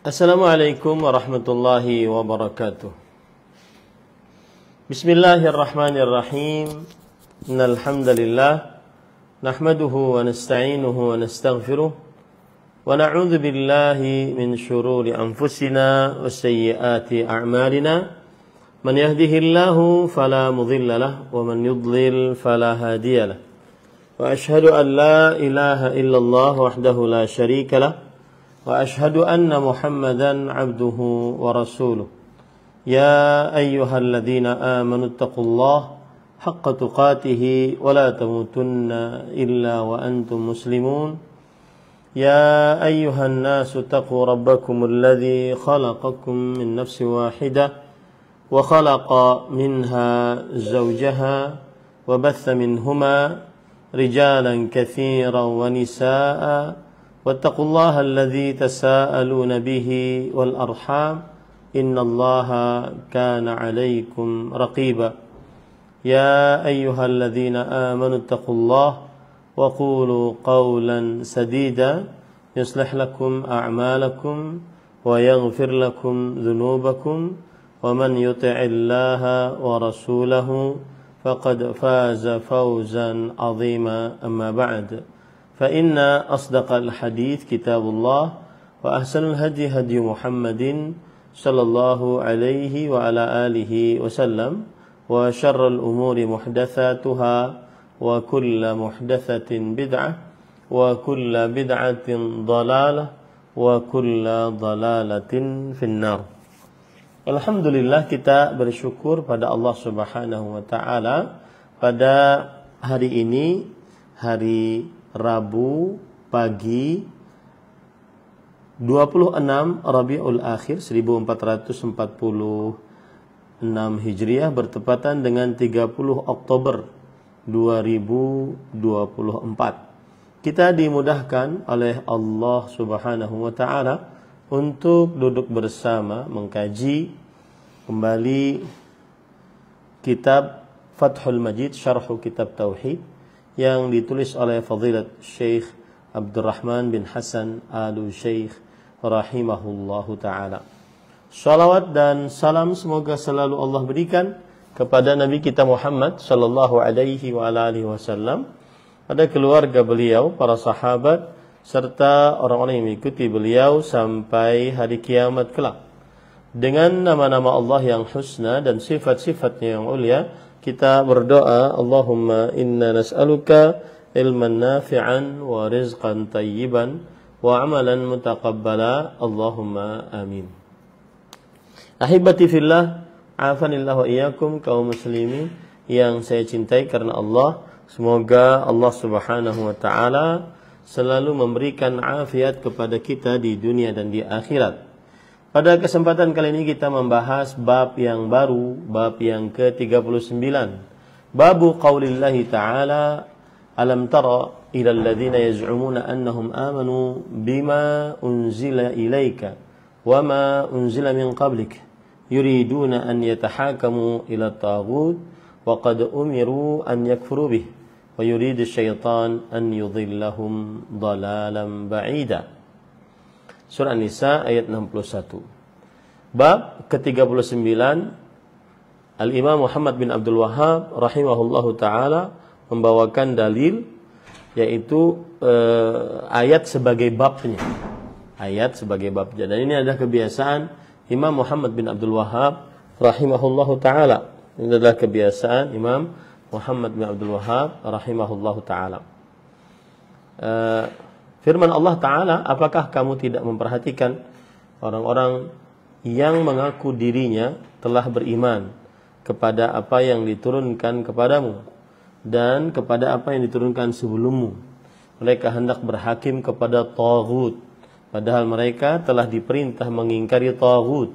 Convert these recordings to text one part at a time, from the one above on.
Assalamualaikum warahmatullahi wabarakatuh. Bismillahirrahmanirrahim. Innal hamdalillah nahmaduhu wa nasta'inuhu wa nastaghfiruh wa na'udzu billahi min shururi anfusina wa sayyiati a'malina. Man yahdihillahu fala mudilla lahu wa man yudlil fala hadiya lahu. Wa ashhadu an la ilaha illallah wahdahu la syarika lahu. وأشهد أن محمدا عبده ورسوله يا أيها الذين آمنوا اتقوا الله حق تقاته ولا تموتن إلا وأنتم مسلمون يا أيها الناس اتقوا ربكم الذي خلقكم من نفس واحدة وخلق منها زوجها وبث منهما رجالا كثيرا ونساء واتقوا الله الذي تساءلون به والأرحام إن الله كان عليكم رقيبا يا أيها الذين آمنوا اتقوا الله وقولوا قولا سديدا يصلح لكم أعمالكم ويغفر لكم ذنوبكم ومن يطع الله ورسوله فقد فاز فوزا عظيما أما بعد فإن أصدق الحديث كتاب الله وأحسن الهدي هدي محمد صلى الله عليه وعلى آله وسلم وشر الأمور محدثاتها وكل محدثة بدعة وكل بدعة ضلالة وكل ضلالة في النار. Alhamdulillah, kita bersyukur pada Allah Subhanahu wa taala pada hari ini, hari Rabu pagi 26 Rabiul Akhir 1446 Hijriah bertepatan dengan 30 Oktober 2024. Kita dimudahkan oleh Allah Subhanahu wa taala untuk duduk bersama mengkaji kembali kitab Fathul Majid Syarhu Kitab Tauhid yang ditulis oleh Fadilat Syekh Abdurrahman bin Hasan Al-Syekh rahimahullahu ta'ala. Salawat dan salam semoga selalu Allah berikan kepada Nabi kita Muhammad sallallahu alaihi wa alihi wasallam, pada keluarga beliau, para sahabat, serta orang-orang yang mengikuti beliau sampai hari kiamat kelak. Dengan nama-nama Allah yang husna dan sifat-sifatnya yang ulia, kita berdoa, Allahumma inna nas'aluka ilman nafi'an wa rizqan tayyiban wa amalan mutaqabbala, Allahumma amin. Ahibati fillah, afanillah wa iyyakum, kaum muslimin yang saya cintai karena Allah. Semoga Allah Subhanahu wa taala selalu memberikan afiat kepada kita di dunia dan di akhirat. Pada kesempatan kali ini kita membahas bab yang baru, bab yang ke-39. Babu qaulillahi ta'ala, alam tara ilal ladzina yaz'umuna annahum amanu bima unzila ilaika wama unzila min qablik yuriduna an yatahakamu ila taghut wa qad umiru an yakfuru bih wa yuridu syaitan an yudhillahum dhalalan ba'ida. Surah An-Nisa ayat 61. Bab ke-39, Al-Imam Muhammad bin Abdul Wahhab rahimahullahu ta'ala membawakan dalil, yaitu ayat sebagai babnya. Ayat sebagai babnya. Dan ini adalah kebiasaan Imam Muhammad bin Abdul Wahhab rahimahullahu ta'ala. Ini adalah kebiasaan Imam Muhammad bin Abdul Wahhab rahimahullahu ta'ala. Firman Allah Ta'ala, apakah kamu tidak memperhatikan orang-orang yang mengaku dirinya telah beriman kepada apa yang diturunkan kepadamu dan kepada apa yang diturunkan sebelummu. Mereka hendak berhakim kepada taghut, padahal mereka telah diperintah mengingkari taghut,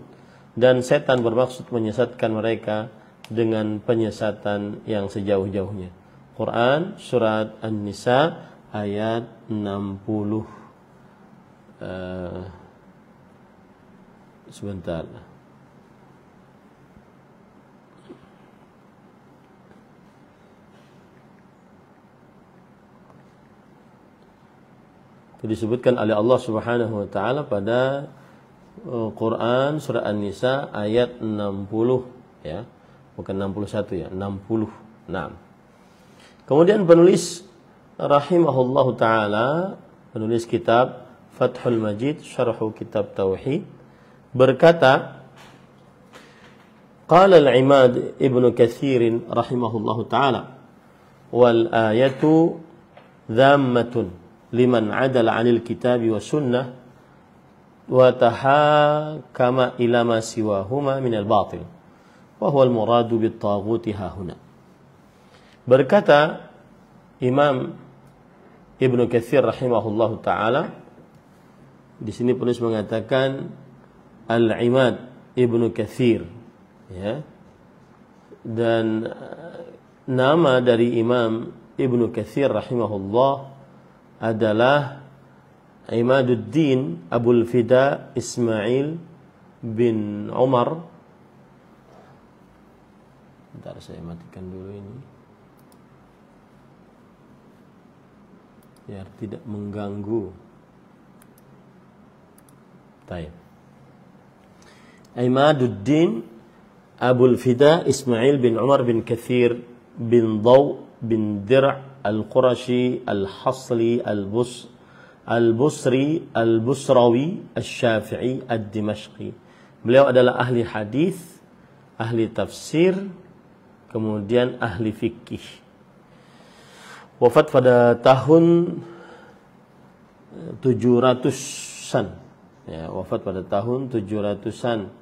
dan setan bermaksud menyesatkan mereka dengan penyesatan yang sejauh-jauhnya. Quran Surat An-Nisa ayat 60. Sebentar. Itu disebutkan oleh Allah Subhanahu wa taala pada Quran surah An-Nisa ayat 60 ya. Bukan 61 ya, 60. Nah. Kemudian penulis rahimahullahu taala, penulis kitab Fathul Majid Syarhu Kitab Tauhid berkata, qala al-Imad Ibnu Katsir rahimahullahu taala, wal ayatu dhammatun liman adala 'anil kitabi was sunnah wa tahakama ila ma siwahuma min al-batil wa huwa al-muradu bit-taghuti hahuna. Berkata Imam Ibnu Katsir rahimahullahu taala, di sini penulis mengatakan Al-Imad Ibnu Katsir ya. Dan nama dari Imam Ibnu Katsir rahimahullah adalah Imaduddin Abul Fida Ismail bin Umar. Bentar saya matikan dulu ini biar tidak mengganggu. Baik. Imaduddin Abul Fida Ismail bin Umar bin Katsir bin Daw bin Dir' al-Qurashi al-Hasli al-Busri al-Busrawi al-Syafi'i al-Dimashqi. Beliau adalah ahli hadis, ahli tafsir, kemudian ahli fikih. Wafat pada tahun 700-an. Ya, wafat pada tahun 700-an.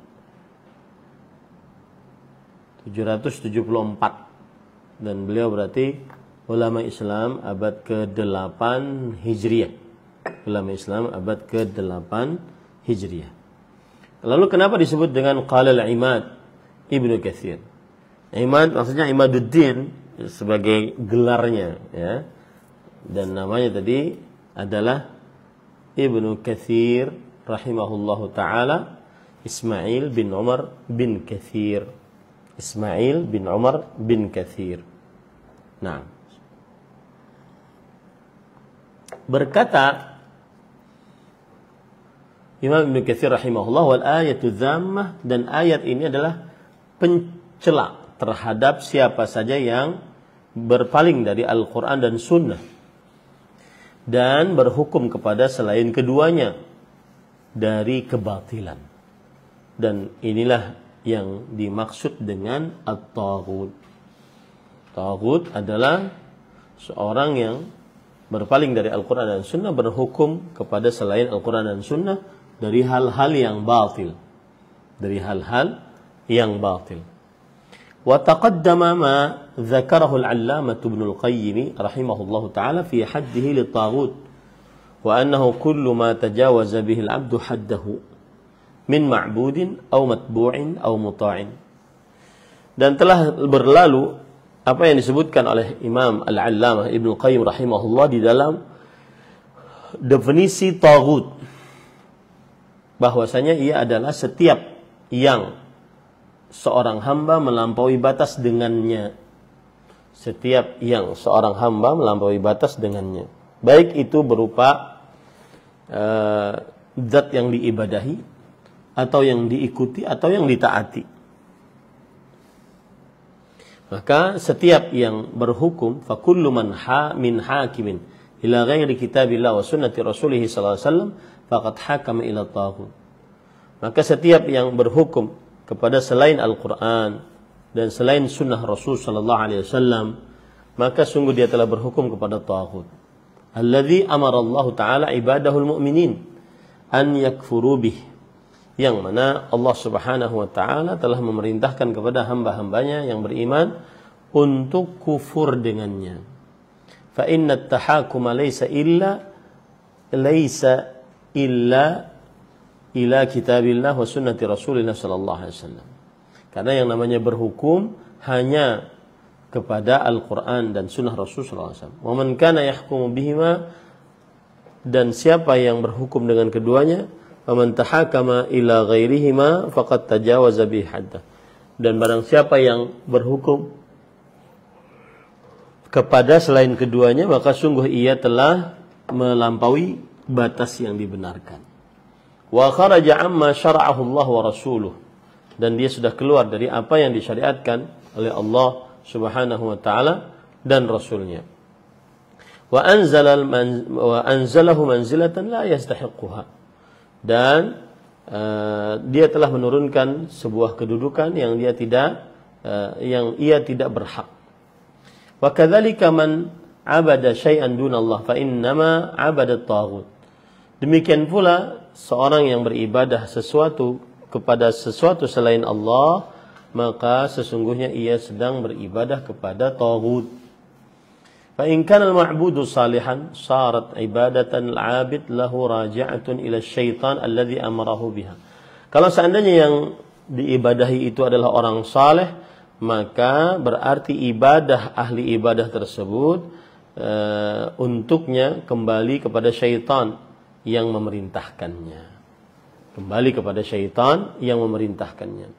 774. Dan beliau berarti ulama Islam abad ke-8 Hijriah. Ulama Islam abad ke-8 Hijriah. Lalu kenapa disebut dengan qala al-Imad Ibnu Katsir? Imad maksudnya Imaduddin sebagai gelarnya ya. Dan namanya tadi adalah Ibnu Katsir rahimahullahu taala Ismail bin Umar bin Katsir. Ismail bin Umar bin Katsir. Nah, berkata Imam Ibnu Katsir rahimahullah, wal ayatu dhammah, dan ayat ini adalah pencela terhadap siapa saja yang berpaling dari Al-Quran dan Sunnah dan berhukum kepada selain keduanya dari kebatilan. Dan inilah yang dimaksud dengan at-taghut. Taghut adalah seorang yang berpaling dari Al-Quran dan Sunnah, berhukum kepada selain Al-Quran dan Sunnah dari hal-hal yang batil. Dari hal-hal yang batil. Wa taqaddama ma dzakarahu al-'allamah Ibnu al-Qayyim rahimahullahu ta'ala fi haddihi lit-taghut wa annahu kullu ma tajawaza bihi al-'abdu haddahu min ma'budin aw matbu'in aw muta'in. Dan telah berlalu apa yang disebutkan oleh Imam Al-'Allamah Ibnu al-Qayyim rahimahullah di dalam definisi taghut, bahwasanya ia adalah setiap yang seorang hamba melampaui batas dengannya. Setiap yang seorang hamba melampaui batas dengannya, baik itu berupa zat yang diibadahi atau yang diikuti atau yang ditaati. Maka setiap yang berhukum, fa kullu man min hakimin ila ghairi kitabillah wa sunnati rasulih sallallahu alaihi wasallam faqad hakama ila taghut. Maka setiap yang berhukum kepada selain Al-Quran dan selain sunnah Rasul sallallahu alaihi wasallam, maka sungguh dia telah berhukum kepada taghut. Alladzi amara Allah taala ibadahul mu'minin an yakfuru bih, yang mana Allah Subhanahu wa taala telah memerintahkan kepada hamba-hambanya yang beriman untuk kufur dengannya. Fa inna at-tahakuma laysa illa ila kitabillah wa sunnati rasulillah sallallahu alaihi wasallam. Karena yang namanya berhukum hanya kepada Al-Quran dan sunnah Rasul sallallahu alaihi wasallam. Wa man kana yahkumu bihima, dan siapa yang berhukum dengan keduanya, wa man tahakama ila ghairihima faqad tajawaza bi haddah. Dan barang siapa yang berhukum kepada selain keduanya, maka sungguh ia telah melampaui batas yang dibenarkan. wa kharaja amma syara'ahu Allah wa rasuluh, dan dia sudah keluar dari apa yang disyariatkan oleh Allah Subhanahu wa taala dan rasulnya. Wa anzalahu manzilatan la yastahiqquha, dan dia telah menurunkan sebuah kedudukan yang ia tidak berhak. Wa kadzalika man abada syai'an dunallah fa innama abada at-taghut. Demikian pula seorang yang beribadah sesuatu kepada sesuatu selain Allah, maka sesungguhnya ia sedang beribadah kepada taghut. Fa in kana al-ma'budu salihan sarat ibadatan al-'abid lahu raji'atun ila syaitan alladhi amarahu biha. Kalau seandainya yang diibadahi itu adalah orang saleh, maka berarti ibadah ahli ibadah tersebut untuknya kembali kepada syaitan yang memerintahkannya. Kembali kepada syaitan yang memerintahkannya.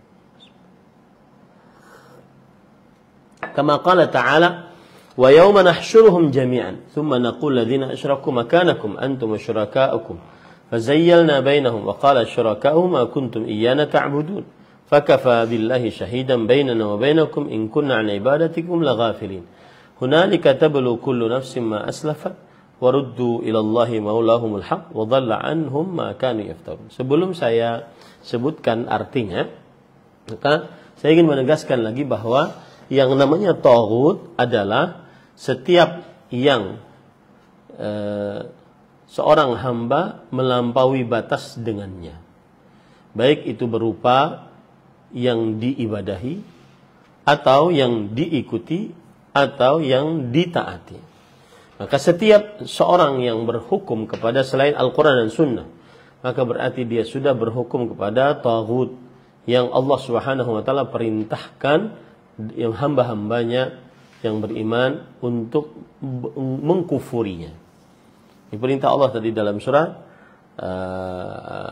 Kama qala ta'ala, wa yawma nahsyuruhum jami'an thumma naqul ladzina asyraku makanakum antum wa syuraka'ukum fazayyalna bainahum wa qala syuraka'uhum ma kuntum iyyana ta'budun fakafa billahi shahidan bainana wa bainakum in kunna 'an ibadatikum laghafilin hunalika tablu kullu nafsin ma aslafat wa ruddu ila Allahi maulahumul haq wa dhalla 'anhum ma kanu yaftarun. Sebelum saya sebutkan artinya, maka saya ingin menegaskan lagi bahwa yang namanya taghut adalah setiap yang seorang hamba melampaui batas dengannya, baik itu berupa yang diibadahi atau yang diikuti atau yang ditaati. Maka setiap seorang yang berhukum kepada selain Al-Quran dan Sunnah, maka berarti dia sudah berhukum kepada taghut yang Allah Subhanahu wa taala perintahkan yang hamba-hambanya yang beriman untuk mengkufurinya. Ini perintah Allah tadi dalam surah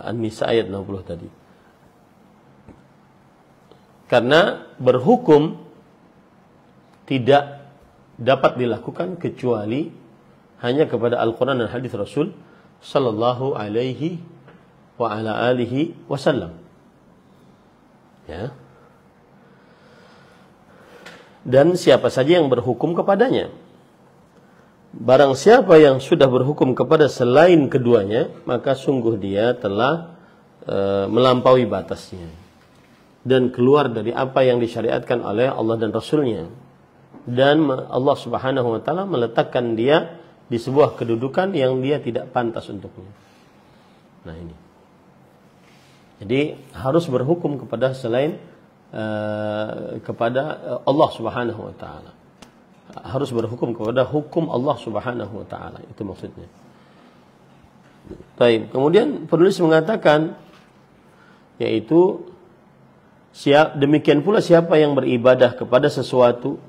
An-Nisa ayat 60 tadi. Karena berhukum tidak dapat dilakukan kecuali hanya kepada Al-Quran dan hadis Rasul sallallahu alaihi wa ala alihi wasallam. Ya. Dan siapa saja yang berhukum kepadanya. Barang siapa yang sudah berhukum kepada selain keduanya, maka sungguh dia telah melampaui batasnya dan keluar dari apa yang disyariatkan oleh Allah dan Rasulnya. Dan Allah Subhanahu wa taala meletakkan dia di sebuah kedudukan yang dia tidak pantas untuknya. Nah ini. Jadi harus berhukum kepada selain kepada Allah Subhanahu wa taala. Harus berhukum kepada hukum Allah Subhanahu wa taala, itu maksudnya. Baik, kemudian penulis mengatakan yaitu demikian pula siapa yang beribadah kepada sesuatu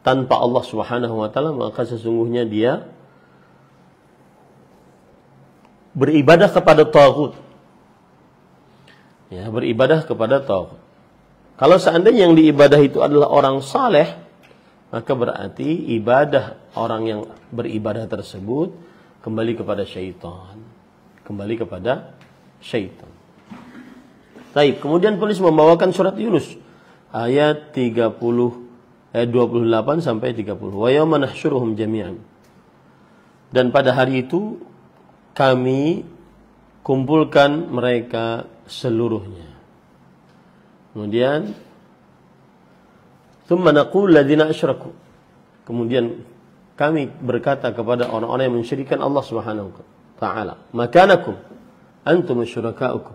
tanpa Allah Subhanahu wa taala, maka sesungguhnya dia beribadah kepada taghut. Ya, beribadah kepada taghut. Kalau seandainya yang diibadah itu adalah orang saleh, maka berarti ibadah orang yang beribadah tersebut kembali kepada syaitan. Kembali kepada syaitan. Baik, kemudian penulis membawakan surat Yunus ayat 28 sampai 30. Wa yawma nahsyuruhum jami'an. Dan pada hari itu kami kumpulkan mereka seluruhnya. Kemudian thumma naqul ladzina asyraku. Kemudian kami berkata kepada orang-orang yang mensyirikkan Allah Subhanahu wa taala, makanakum antum syurakaukum.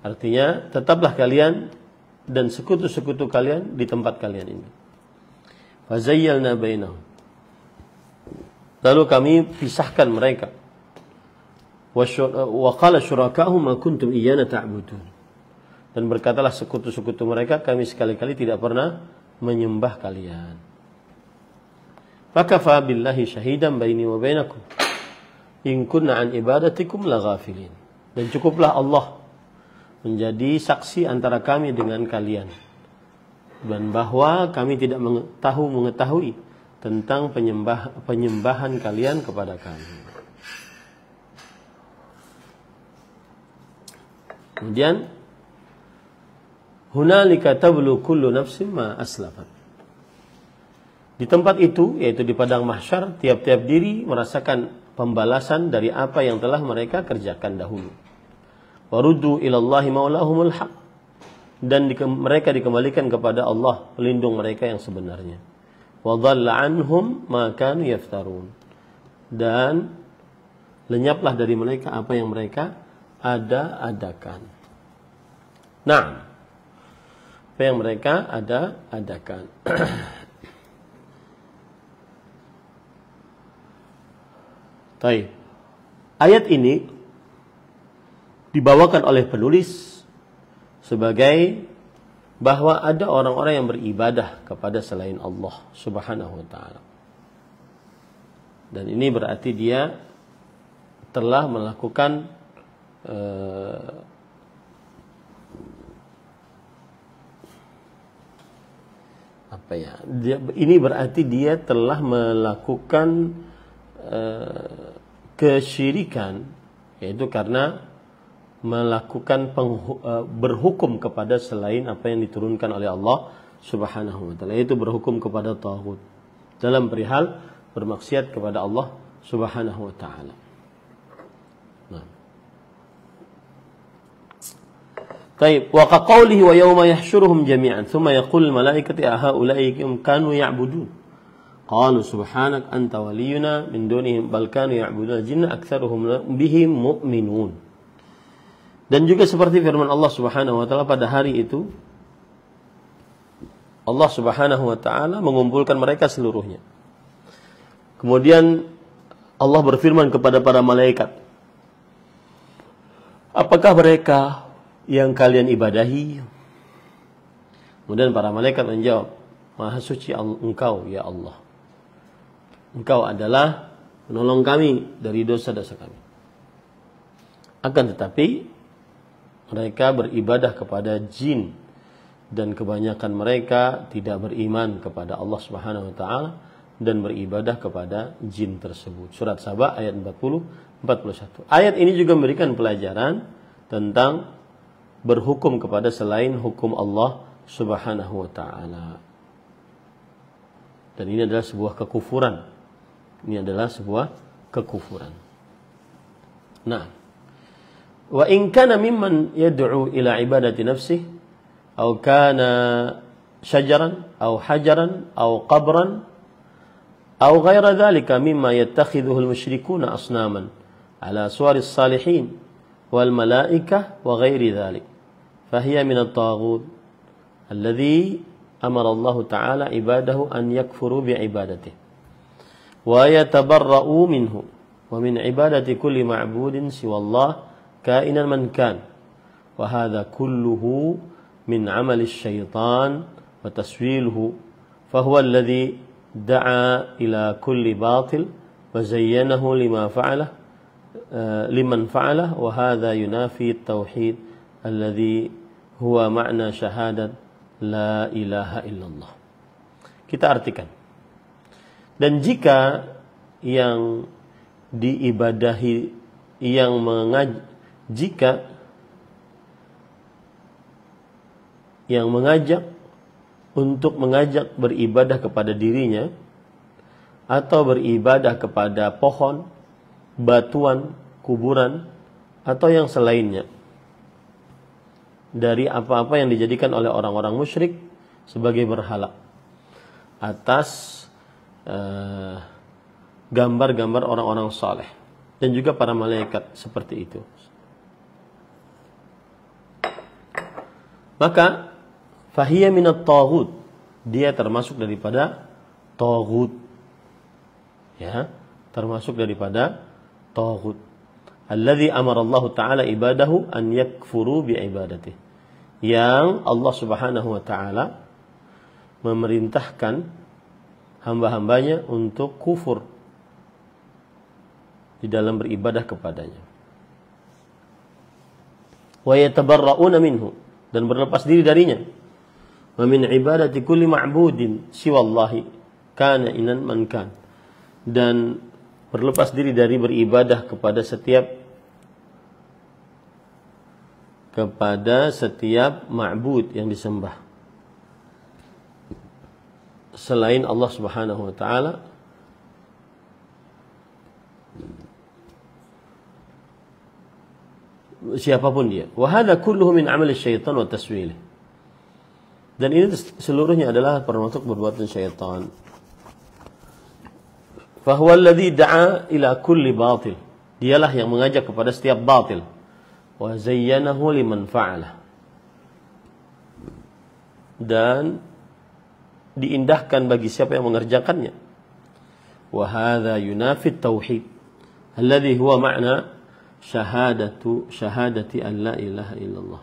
Artinya tetaplah kalian dan sekutu-sekutu kalian di tempat kalian ini. Fazayyalna bainahum. Lalu kami pisahkan mereka. Wa qala syuraka'uhum ma kuntum iyyana ta'budun. Dan berkatalah sekutu-sekutu mereka, kami sekali-kali tidak pernah menyembah kalian. Fakafa billahi syahidan baini wa bainakum in kunna an ibadatikum laghafilin. Dan cukuplah Allah menjadi saksi antara kami dengan kalian, dan bahwa kami tidak mengetahui tentang penyembahan kalian kepada kami. Kemudian hunalika tablu kullu nafsin ma aslafat. Di tempat itu, yaitu di padang mahsyar, tiap-tiap diri merasakan pembalasan dari apa yang telah mereka kerjakan dahulu. Waruddu ilallahi maulahumul haq. Dan mereka dikembalikan kepada Allah, pelindung mereka yang sebenarnya. Wa dhalla anhum ma kanu yaftarun. Dan lenyaplah dari mereka apa yang mereka ada-adakan. Nah, apa yang mereka ada-adakan. Baik. Ayat ini dibawakan oleh penulis sebagai bahwa ada orang-orang yang beribadah kepada selain Allah Subhanahu wa taala. Dan ini berarti dia telah melakukan ini berarti dia telah melakukan kesyirikan, yaitu karena melakukan berhukum kepada selain apa yang diturunkan oleh Allah Subhanahu wa taala, yaitu berhukum kepada taghut dalam perihal bermaksiat kepada Allah Subhanahu wa taala. Nah. Baik, wa qawlihi wa yawma yahsyuruhum jami'an thumma yaqul malaikati ahaula'i kanu ya'budun. Qalu subhanak anta waliyuna min dunihim bal kanu ya'buduna jinna aktsaruhum bihim mu'minun. Dan juga seperti firman Allah Subhanahu wa taala, pada hari itu Allah Subhanahu wa taala mengumpulkan mereka seluruhnya. Kemudian Allah berfirman kepada para malaikat, apakah mereka yang kalian ibadahi? Kemudian para malaikat menjawab, Maha suci Engkau ya Allah. Engkau adalah penolong kami dari dosa-dosa kami. Akan tetapi mereka beribadah kepada jin, dan kebanyakan mereka tidak beriman kepada Allah Subhanahu wa taala dan beribadah kepada jin tersebut. Surat Saba ayat 40-41. Ayat ini juga memberikan pelajaran tentang berhukum kepada selain hukum Allah Subhanahu wa taala. Dan ini adalah sebuah kekufuran. Ini adalah sebuah kekufuran. Nah, wa in kana mimman yad'u ila ibadati nafsihi aw kana syajaran aw hajaran aw qabran aw ghaira dhalika mimma yattakhidhuhu al-musyrikuna asnaman ala suwari as-salihin wal malaikah wa ghairi dhalik fahiya min at-taghut alladhi amara Allah ta'ala ibadahu an yakfuru bi ibadatihi wa yatabarra'u minhu wa min ibadati kulli ma'budin siwa Allah kainan man kan wa hadha kulluhu min 'amali asy-syaitan wa taswiluhu fa huwa alladhi da'a ila kulli batil wa zayyanahu liman fa'alah wa hadha yunafi at-tauhid alladhi huwa ma'na syahadat la ilaha illallah. Kita artikan. Dan jika yang diibadahi jika yang mengajak untuk mengajak beribadah kepada dirinya atau beribadah kepada pohon, batuan, kuburan atau yang selainnya dari apa-apa yang dijadikan oleh orang-orang musyrik sebagai berhala atas gambar-gambar orang-orang saleh dan juga para malaikat seperti itu, maka fahiya minat taghut, dia termasuk daripada taghut, ya, termasuk daripada taghut alladzi amara Allah taala ibadahu an yakfuru bi ibadatihi, yang Allah Subhanahu wa taala memerintahkan hamba-hambanya untuk kufur di dalam beribadah kepadanya. Wa yatabarra'una minhu, dan berlepas diri darinya. Wa min ibadati kulli ma'budin siwallahi kana inan man kan, dan berlepas diri dari beribadah kepada setiap kepada setiap ma'bud yang disembah selain Allah Subhanahu wa taala, siapapun dia. Wa hadza kulluhu min amali syaitan wa taswilih. Dan ini seluruhnya adalah termasuk perbuatan syaitan. Fa huwa alladhi da'a ila kulli batil. Dialah yang mengajak kepada setiap batil. Wa zayyanahu liman fa'ala. Dan diindahkan bagi siapa yang mengerjakannya. Wa hadza yunafi at-tauhid alladhi huwa ma'na syahadati an la ilaha illallah.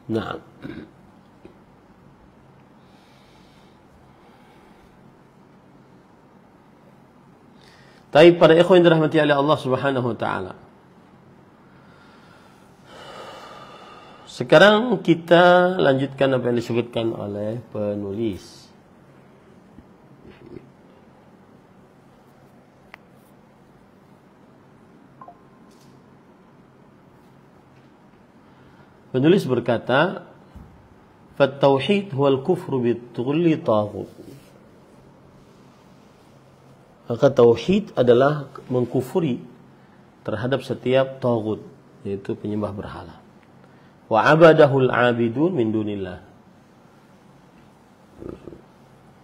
Naam. Tapi para ikhwan yang dirahmati oleh Allah Subhanahu wa taala, sekarang kita lanjutkan apa yang disebutkan oleh penulis. Penulis berkata, "Fat-tauhid huwal kufru bi-kulli taghut." Maka tauhid adalah mengkufuri terhadap setiap taghut, yaitu penyembah berhala. Wa abadahul abidun min dunillah.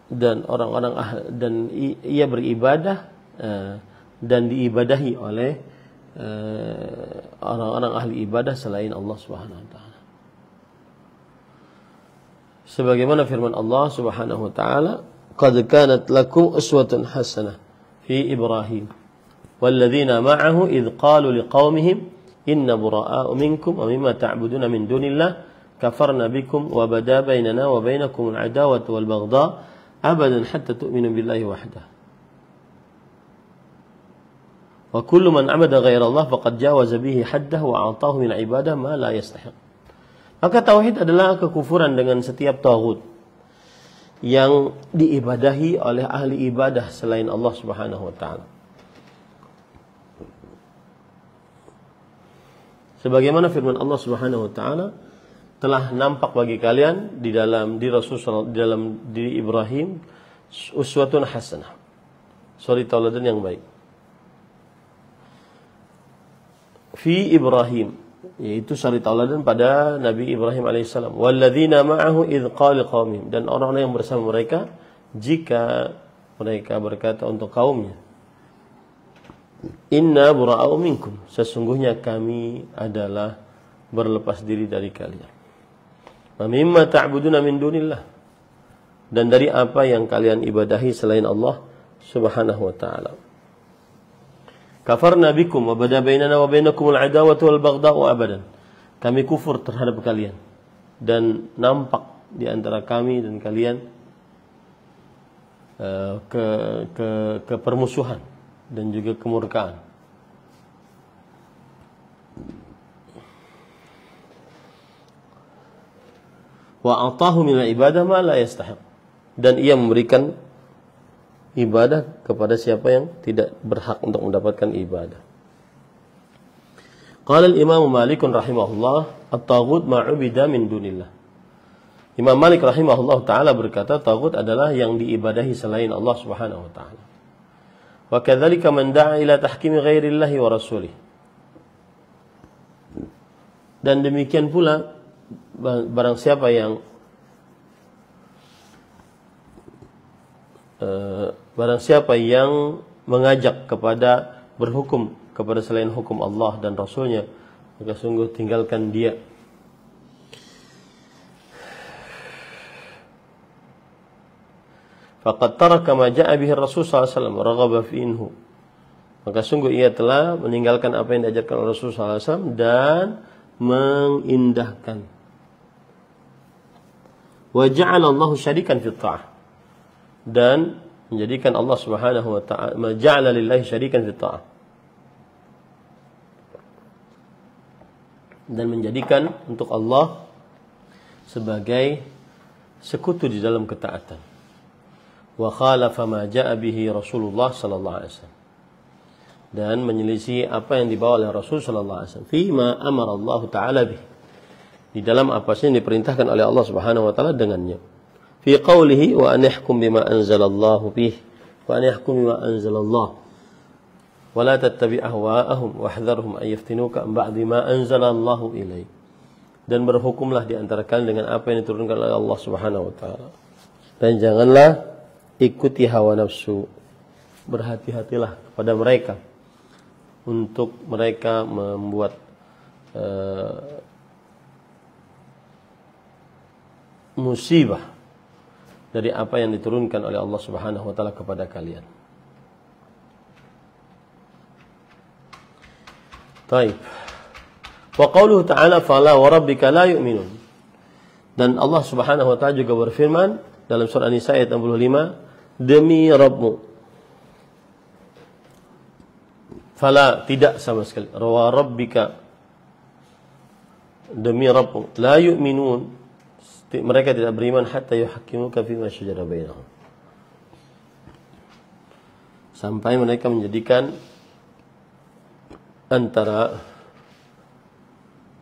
Dan orang-orang dan ia beribadah dan diibadahi oleh orang-orang ahli ibadah selain Allah Subhanahu wa taala. Sebagaimana firman Allah Subhanahu wa taala, "Qad kanat lakum uswatun hasanah fi Ibrahim walladzina ma'ahu idh qalu liqaumihim inna bura'a'u minkum wa mimma ta'buduna min dunillah kafarna bikum wa bada bainana wa bainakum al-'adawatu wal baghdha abadan hatta tu'minu billahi wahdah wa kullu man 'abada ghayra Allah faqad jawaza bihi haddahu wa 'atahu min ibadah ma la yastahiq." Maka tauhid adalah kekufuran dengan setiap taghut yang diibadahi oleh ahli ibadah selain Allah Subhanahu wa taala. Sebagaimana firman Allah Subhanahu wa taala, telah nampak bagi kalian di dalam diri Ibrahim uswatun hasanah. Suri tauladan yang baik. Fi Ibrahim, yaitu suri tauladan pada Nabi Ibrahim alaihissalam. Walladzina ma'ahu idz qala qaumihim, dan orang-orang yang bersama mereka jika mereka berkata untuk kaumnya, inna bura'a'u minkum, sesungguhnya kami adalah berlepas diri dari kalian. Wa mimma ta'buduna min dunillah, dan dari apa yang kalian ibadahi selain Allah Subhanahu wa taala. Kafarna bikum wa bada bainana wa bainakum al-'adawatu wal baghdha'u abadan. Kami kufur terhadap kalian dan nampak di antara kami dan kalian ke permusuhan dan juga kemurkaan. Wa atahu min ibadah ma la yastahiq, dan ia memberikan ibadah kepada siapa yang tidak berhak untuk mendapatkan ibadah. Qala al-Imam Malik rahimahullah, at-taghut ma 'ubida min dunillah. Imam Malik rahimahullah taala berkata, taghut adalah yang diibadahi selain Allah Subhanahu wa taala. Wa kadzalika man da'a ila tahkimi ghairillahi wa rasulih. Dan demikian pula barang siapa yang mengajak kepada berhukum kepada selain hukum Allah dan Rasulnya, maka sungguh tinggalkan dia. Faqad taraka ma ja'a bihi Rasul sallallahu alaihi wasallam raghaba fihi. Maka sungguh ia telah meninggalkan apa yang diajarkan oleh Rasul sallallahu alaihi wasallam dan mengindahkan. Wa ja'ala Allahu syarikan fi ta'ah, dan menjadikan Allah Subhanahu wa ta'ala, ja'ala lillahi syarikan fi ta'ah, dan menjadikan untuk Allah sebagai sekutu di dalam ketaatan. Wa khalafa ma ja'a bihi Rasulullah sallallahu alaihi wasallam, dan menyelisih apa yang dibawa oleh Rasul sallallahu alaihi wasallam fima amara Allah taala bih, di dalam apa saja yang diperintahkan oleh Allah Subhanahu wa taala dengannya. Fi qawlihi wa an yahkum bima anzalallahu bih wa an yahkum bima anzalallah wa la tattabi' ahwa'ahum wahdharhum an yaftinuka an ba'di ma anzalallahu ilaik. Dan berhukumlah di antara kalian dengan apa yang diturunkan oleh Allah Subhanahu wa taala. Dan janganlah ikuti hawa nafsu. Berhati-hatilah kepada mereka untuk mereka membuat musibah dari apa yang diturunkan oleh Allah Subhanahu wa taala kepada kalian. Baik. Wa qauluhu ta'ala fala wa rabbika la yu'minun. Dan Allah Subhanahu wa taala juga berfirman dalam surah An-Nisa ayat 65, demi Rabbmu. Fala, tidak sama sekali. Wa rabbika, demi Rabbmu, la yu'minun, mereka tidak beriman hatta yuhaqqimuka fima syajara bainahum, sampai mereka menjadikan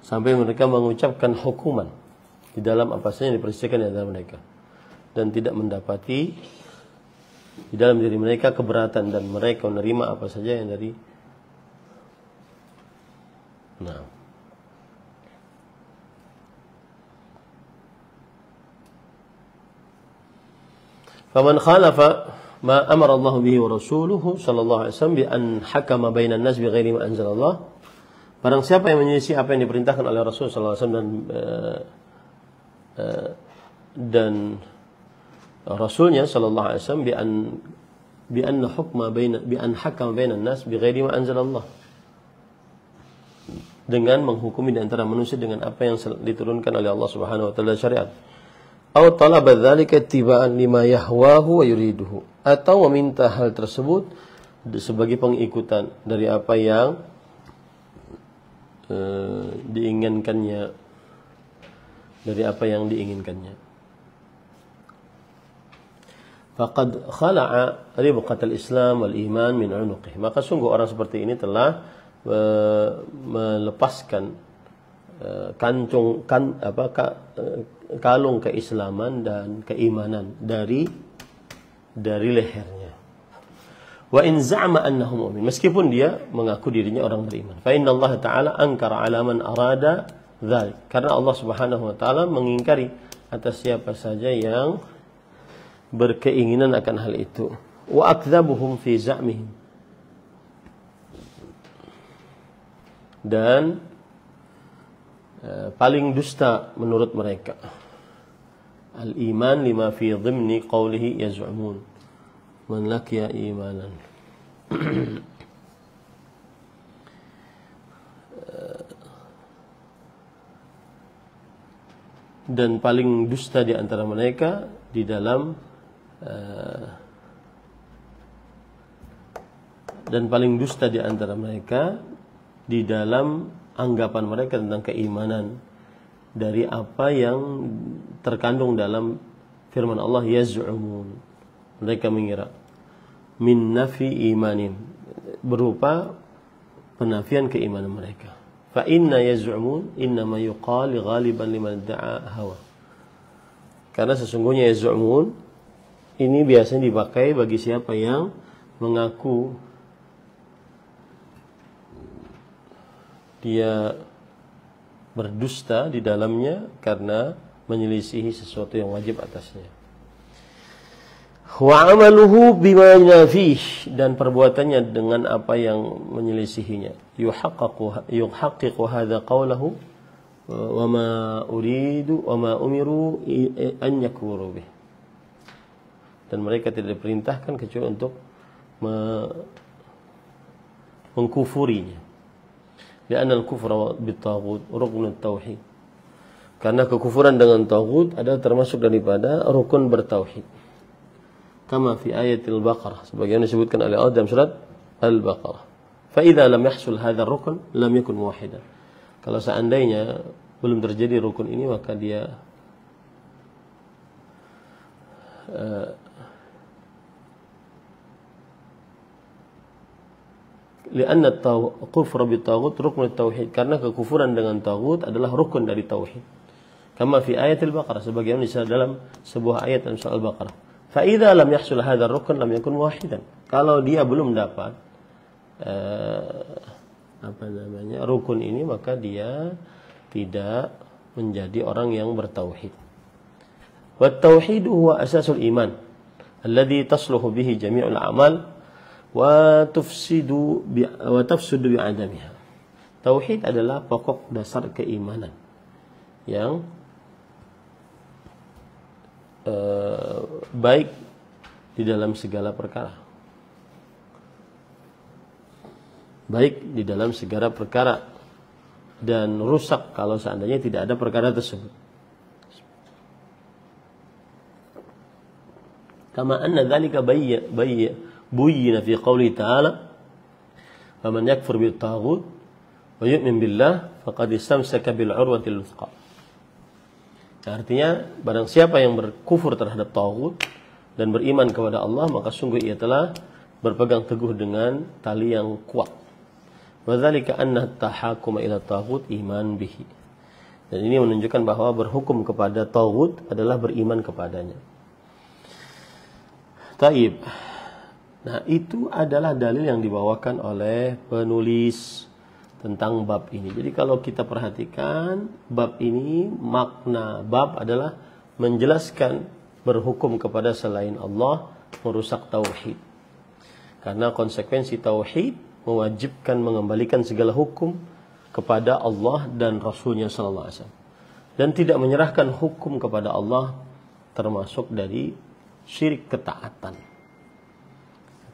sampai mereka mengucapkan hukuman di dalam apa saja yang diperselisihkan di antara mereka, dan tidak mendapati di dalam diri mereka keberatan, dan mereka menerima apa saja yang dari faman khalafa ma amara Allah bihi wa rasuluhu sallallahu alaihi wasallam bi an hakama bainan nas bi ghairi ma anzalallah. Barang siapa yang menyelisih apa yang diperintahkan oleh Rasul sallallahu alaihi wasallam dan Rasulnya sallallahu alaihi wasallam bi an hakama bainan nas bi ghairi ma anzalallah, dengan menghukumi di antara manusia dengan apa yang diturunkan oleh Allah Subhanahu wa taala syariat. Aw talaba dzalika ittiba'an lima yahwahu wa yuriduhu, atau meminta hal tersebut sebagai pengikutan dari apa yang diinginkannya, Faqad khala'a ribqatal Islam wal iman min 'unuqih. Maka sungguh orang seperti ini telah melepaskan kalung keislaman dan keimanan dari lehernya. Wa in za'ama annahu mu'min, meskipun dia mengaku dirinya orang beriman. Fa inna Allah Ta'ala ankara 'ala man arada dzalik, karena Allah Subhanahu wa taala mengingkari atas siapa saja yang berkeinginan akan hal itu. Wa akdzabuhum fi za'mihim, dan paling dusta menurut mereka. Al-iman lima fi dhimni qawlihi yaz'umun man laqiya imanan. Dan paling dusta di antara mereka di dalam anggapan mereka tentang keimanan dari apa yang terkandung dalam firman Allah yaz'umun, mereka mengira, min nafi imanin, berupa penafian keimanan mereka. Fa inna yaz'umun innama yuqal ghaliban liman da'a hawa, karena sesungguhnya yaz'umun ini biasanya dipakai bagi siapa yang mengaku dia berdusta di dalamnya karena menyelisihi sesuatu yang wajib atasnya. Wa amaluhu bima yunafih, dan perbuatannya dengan apa yang menyelisihinya. Yuhaqqiqu hadza qawlahu wa ma uridu wa ma umiru an yakfuru bih. Dan mereka tidak diperintahkan kecuali untuk mengkufurinya. Li'anna al-kufra bit-taghut ruknut tauhid. Karena kekufuran dengan taghut adalah termasuk daripada rukun bertauhid. Kama fi ayatil Baqarah, sebagaimana disebutkan oleh Allah dalam surat Al-Baqarah. Fa idza lam yahsul hadzal rukn lam yakun muwahhidan. Kalau seandainya belum terjadi rukun ini, maka dia li'anna kufra bitaghut rukun tauhid, karena kekufuran dengan taghut adalah rukun dari tauhid. Kama fi ayatil Baqarah, sebagaimana disebut dalam sebuah ayat dalam surah Al-Baqarah. Fa idza lam yahsul hadzal rukun lam yakun muwahhidan. Kalau dia belum dapat rukun ini, maka dia tidak menjadi orang yang bertauhid. Wa tauhid huwa asasul iman alladhi tasluhu bihi jami'ul a'mal wa tafsudu bi'adamiha. Tauhid adalah pokok dasar keimanan yang baik di dalam segala perkara. Baik di dalam segala perkara dan rusak kalau seandainya tidak ada perkara tersebut. Kama anna dzalika buyyina fi qouli ta'ala faman yakfur bit taghut wa yu'min billah faqad istamsaka bil 'urwatil wuthqa. Artinya barang siapa yang berkufur terhadap taghut dan beriman kepada Allah, maka sungguh ia telah berpegang teguh dengan tali yang kuat. Wa dzalika anna at-tahakuma ila taghut iman bihi. Dan ini menunjukkan bahwa berhukum kepada taghut adalah beriman kepadanya. Taib. Nah, itu adalah dalil yang dibawakan oleh penulis tentang bab ini. Jadi kalau kita perhatikan bab ini, makna bab adalah menjelaskan berhukum kepada selain Allah merusak tauhid. Karena konsekuensi tauhid mewajibkan mengembalikan segala hukum kepada Allah dan Rasulnya sallallahu alaihi wasallam. Dan tidak menyerahkan hukum kepada Allah termasuk dari syirik ketaatan.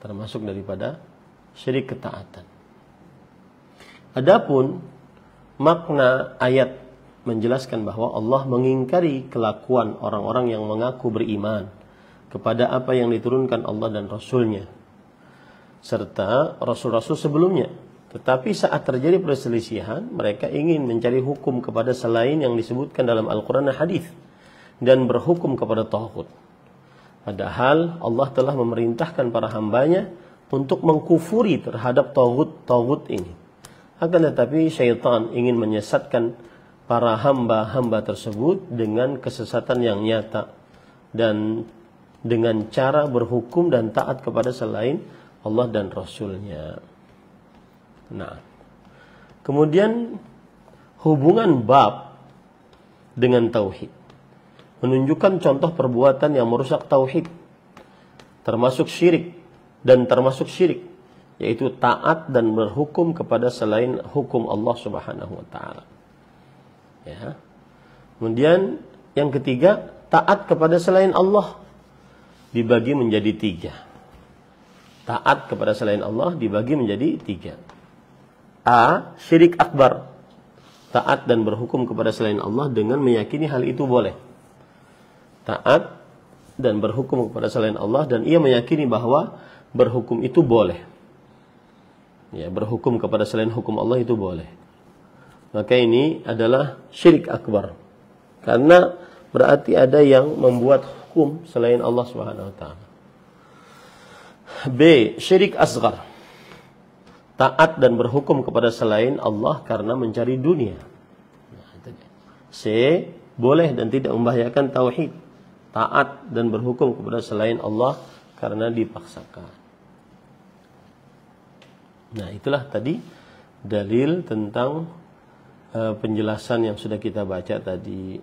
Termasuk daripada syirik ketaatan. Adapun makna ayat menjelaskan bahwa Allah mengingkari kelakuan orang-orang yang mengaku beriman kepada apa yang diturunkan Allah dan Rasulnya serta Rasul-Rasul sebelumnya. Tetapi saat terjadi perselisihan, mereka ingin mencari hukum kepada selain yang disebutkan dalam Al-Quran dan Hadis dan berhukum kepada taghut. Padahal Allah telah memerintahkan para hambanya untuk mengkufuri terhadap taghut ini. Akan tetapi syaitan ingin menyesatkan para hamba-hamba tersebut dengan kesesatan yang nyata dan dengan cara berhukum dan taat kepada selain Allah dan Rasulnya. Nah, kemudian hubungan bab dengan tauhid menunjukkan contoh perbuatan yang merusak tauhid, termasuk syirik dan termasuk syirik, yaitu taat dan berhukum kepada selain hukum Allah Subhanahu wa taala. Ya. Kemudian yang ketiga, taat kepada selain Allah dibagi menjadi tiga. Taat kepada selain Allah dibagi menjadi tiga. A. Syirik akbar. Taat dan berhukum kepada selain Allah dengan meyakini hal itu boleh. Taat dan berhukum kepada selain Allah dan ia meyakini bahwa berhukum itu boleh. Ya, berhukum kepada selain hukum Allah itu boleh. Maka ini adalah syirik akbar. Karena berarti ada yang membuat hukum selain Allah Subhanahu wa taala. B. Syirik asghar. Taat dan berhukum kepada selain Allah karena mencari dunia. C. Boleh dan tidak membahayakan tauhid. Taat dan berhukum kepada selain Allah karena dipaksakan. Nah, itulah tadi dalil tentang penjelasan yang sudah kita baca tadi.